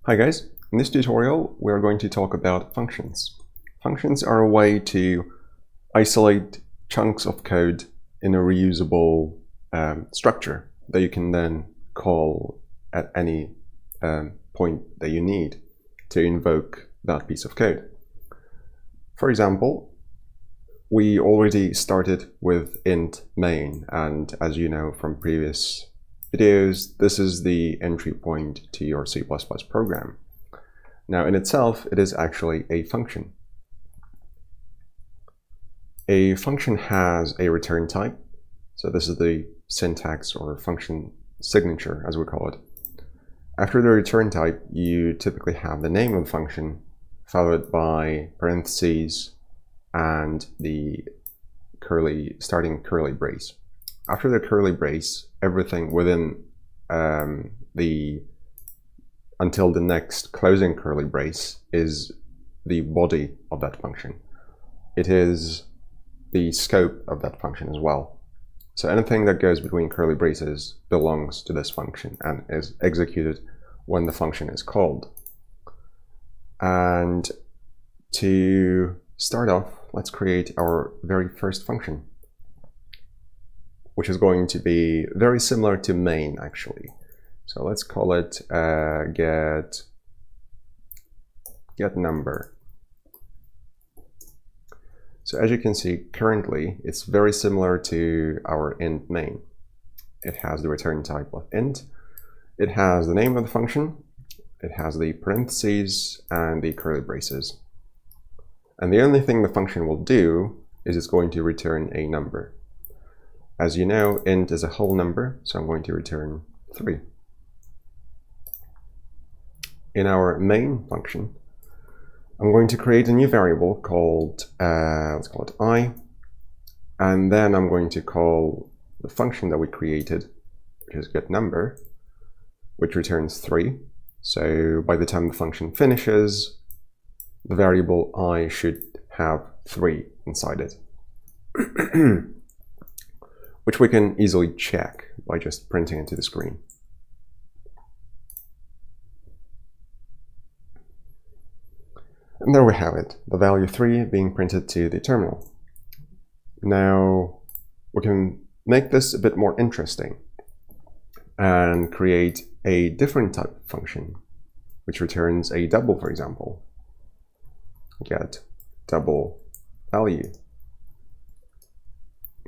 Hi guys, in this tutorial we're going to talk about functions. Functions are a way to isolate chunks of code in a reusable structure that you can then call at any point that you need to invoke that piece of code. For example, we already started with int main, and as you know from previous videos, this is the entry point to your C++ program. Now in itself, it is actually a function. A function has a return type. So this is the syntax or function signature, as we call it. After the return type, you typically have the name of the function followed by parentheses and the starting curly brace. After the curly brace, everything within until the next closing curly brace is the body of that function. It is the scope of that function as well. So anything that goes between curly braces belongs to this function and is executed when the function is called. And to start off, let's create our very first function, which is going to be very similar to main actually. So let's call it get number. So as you can see, currently it's very similar to our int main. It has the return type of int, it has the name of the function, it has the parentheses and the curly braces. And the only thing the function will do is it's going to return a number. As you know, int is a whole number, so I'm going to return 3. In our main function, I'm going to create a new variable called, let's call it I, and then I'm going to call the function that we created, which is getNumber, which returns 3. So by the time the function finishes, the variable I should have 3 inside it. Which we can easily check by just printing it to the screen. And there we have it, the value 3 being printed to the terminal. Now we can make this a bit more interesting and create a different type of function, which returns a double, for example. Get double value.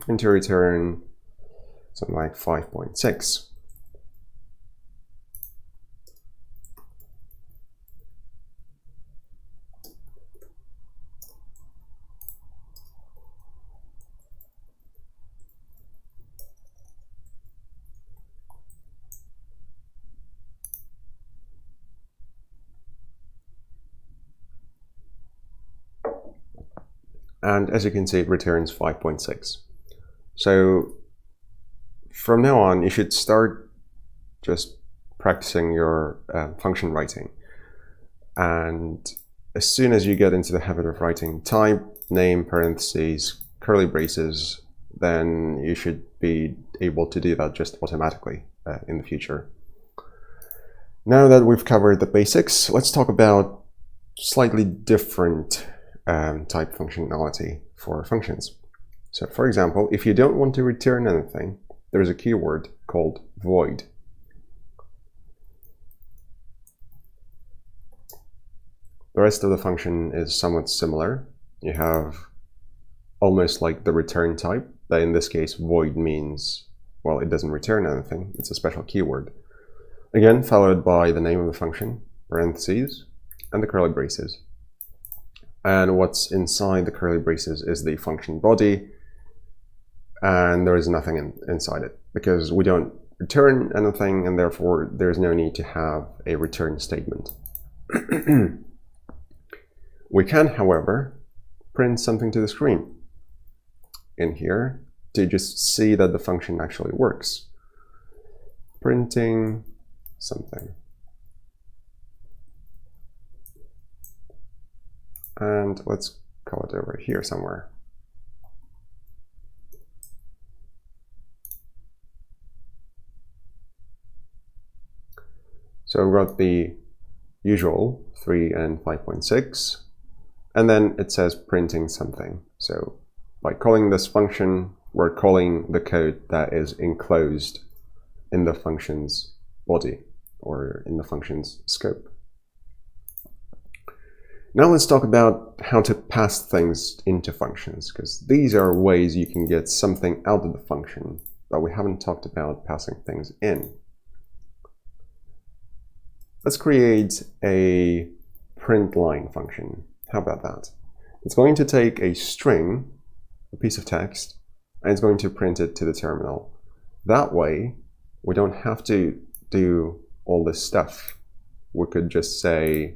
And to return something like 5.6. And as you can see, it returns 5.6. So from now on, you should start just practicing your function writing. And as soon as you get into the habit of writing type, name, parentheses, curly braces, then you should be able to do that just automatically in the future. Now that we've covered the basics, let's talk about slightly different type functionality for functions. So for example, if you don't want to return anything, there's a keyword called void. The rest of the function is somewhat similar. You have almost like the return type, that in this case void means, well, it doesn't return anything, it's a special keyword. Again, followed by the name of the function, parentheses, and the curly braces. And what's inside the curly braces is the function body, and there is nothing inside it because we don't return anything, and therefore there's no need to have a return statement. We can, however, print something to the screen in here to just see that the function actually works. Printing something. And let's call it over here somewhere. So we've got the usual 3 and 5.6, and then it says printing something. So by calling this function, we're calling the code that is enclosed in the function's body or in the function's scope. Now let's talk about how to pass things into functions, because these are ways you can get something out of the function, but we haven't talked about passing things in. Let's create a print line function. How about that? It's going to take a string, a piece of text, and it's going to print it to the terminal. That way, we don't have to do all this stuff. We could just say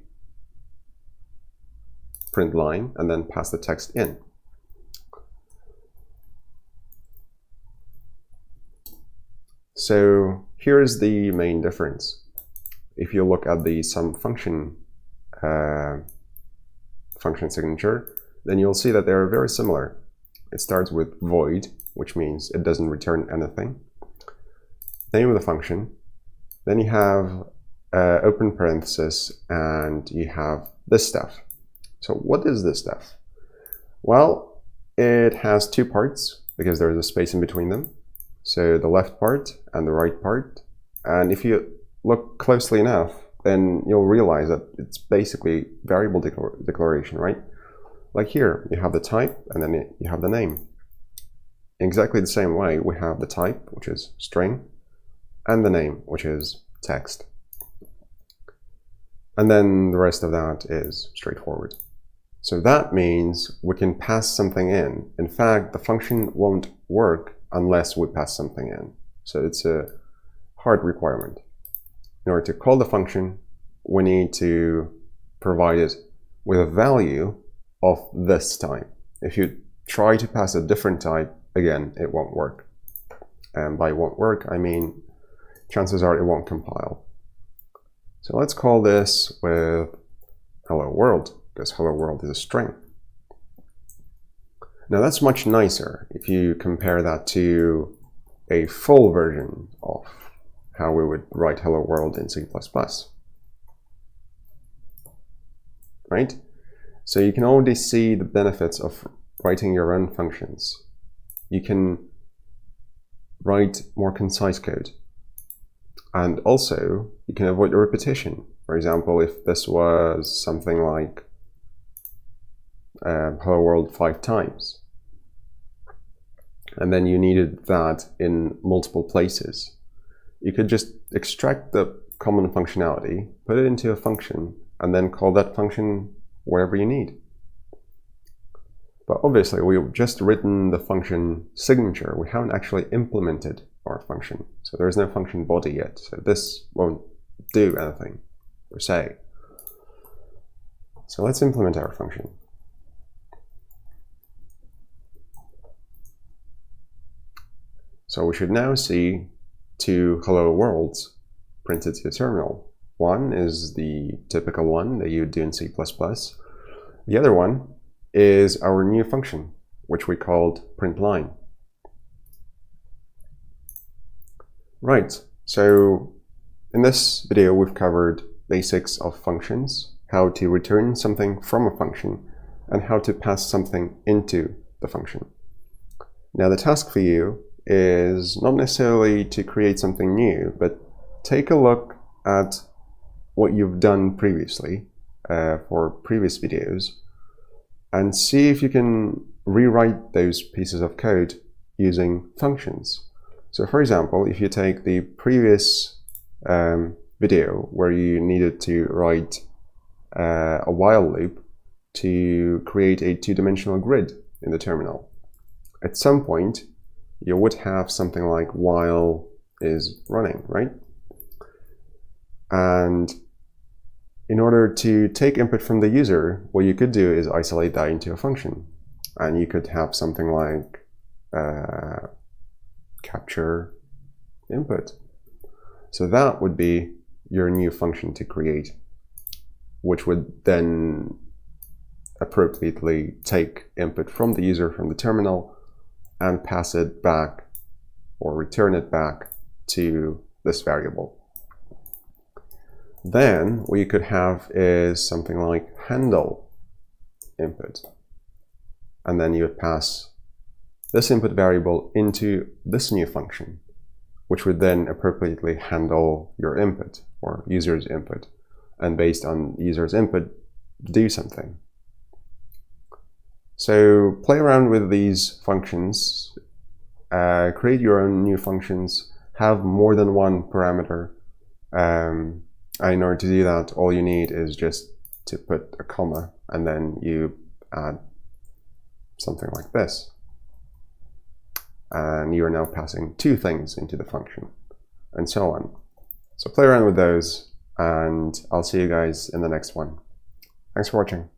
print line and then pass the text in. So here's the main difference. If you look at the sum function function signature, then you'll see that they're very similar. It starts with void, which means it doesn't return anything. Name of the function. Then you have open parenthesis, and you have this stuff. So what is this stuff? Well, it has two parts because there's a space in between them. So the left part and the right part. And if you look closely enough, then you'll realize that it's basically variable declaration, right? Like here, you have the type and then you have the name. In exactly the same way, we have the type, which is string, and the name, which is text. And then the rest of that is straightforward. So that means we can pass something in. In fact, the function won't work unless we pass something in. So it's a hard requirement. In order to call the function, we need to provide it with a value of this type. If you try to pass a different type, again, it won't work. And by won't work, I mean chances are it won't compile. So let's call this with hello world, because hello world is a string. Now that's much nicer if you compare that to a full version of how we would write hello world in C++. Right? So you can already see the benefits of writing your own functions. You can write more concise code. And also, you can avoid the repetition. For example, if this was something like hello world 5 times, and then you needed that in multiple places, you could just extract the common functionality, put it into a function, and then call that function wherever you need. But obviously, we've just written the function signature. We haven't actually implemented our function. So there's no function body yet. So this won't do anything per se. So let's implement our function. So we should now see two hello worlds printed to the terminal. One is the typical one that you would do in C++. The other one is our new function, which we called printLine. Right, so in this video we've covered basics of functions, how to return something from a function, and how to pass something into the function. Now the task for you is not necessarily to create something new, but take a look at what you've done previously for previous videos and see if you can rewrite those pieces of code using functions. So for example, if you take the previous video where you needed to write a while loop to create a two-dimensional grid in the terminal, at some point you would have something like while is running, right? And in order to take input from the user, what you could do is isolate that into a function. And you could have something like capture input. So that would be your new function to create, which would then appropriately take input from the user from the terminal and pass it back or return it back to this variable. Then what you could have is something like handle input. And then you would pass this input variable into this new function, which would then appropriately handle your input or user's input. And based on user's input, do something. So play around with these functions, create your own new functions, have more than one parameter. And in order to do that, all you need is just to put a comma, and then you add something like this. And you are now passing two things into the function, and so on. So play around with those, and I'll see you guys in the next one. Thanks for watching.